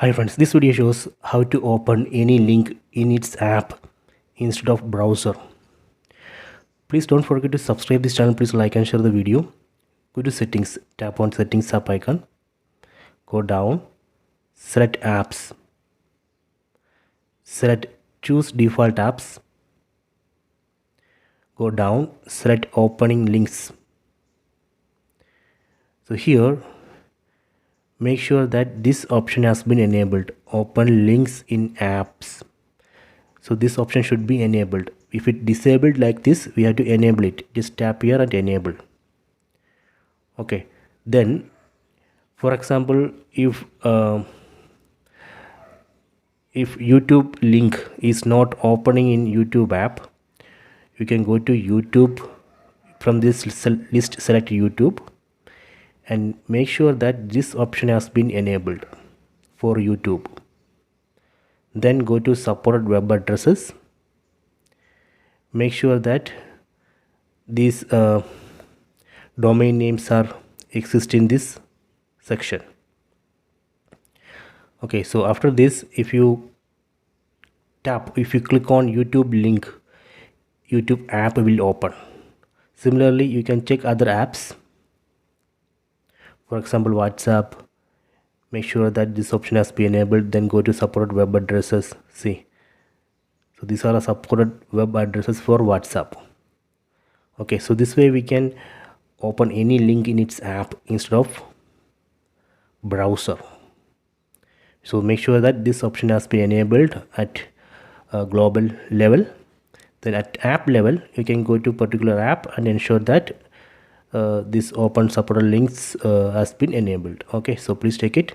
Hi friends, this video shows how to open any link in its app instead of browser. Please don't forget to subscribe this channel. Please like and share the video. Go to settings, tap on settings app icon, go down, select apps, select choose default apps, go down, select opening links. So here make sure that this option has been enabled, open links in apps. So this option should be enabled. If it disabled like this, we have to enable it. Just tap here and enable. Okay, then for example, if YouTube link is not opening in YouTube app, you can go to YouTube. From this list, select YouTube and make sure that this option has been enabled for YouTube. Then go to supported web addresses. Make sure that these domain names are exist in this section. Okay, so after this, if you click on YouTube link, YouTube app will open. Similarly, you can check other apps. For example, WhatsApp. Make sure that this option has been enabled. Then go to supported web addresses. See, so these are the supported web addresses for WhatsApp. Okay, so this way we can open any link in its app instead of browser. So make sure that this option has been enabled at a global level. Then at app level, you can go to particular app and ensure that this open supported links has been enabled. Okay, so please take it.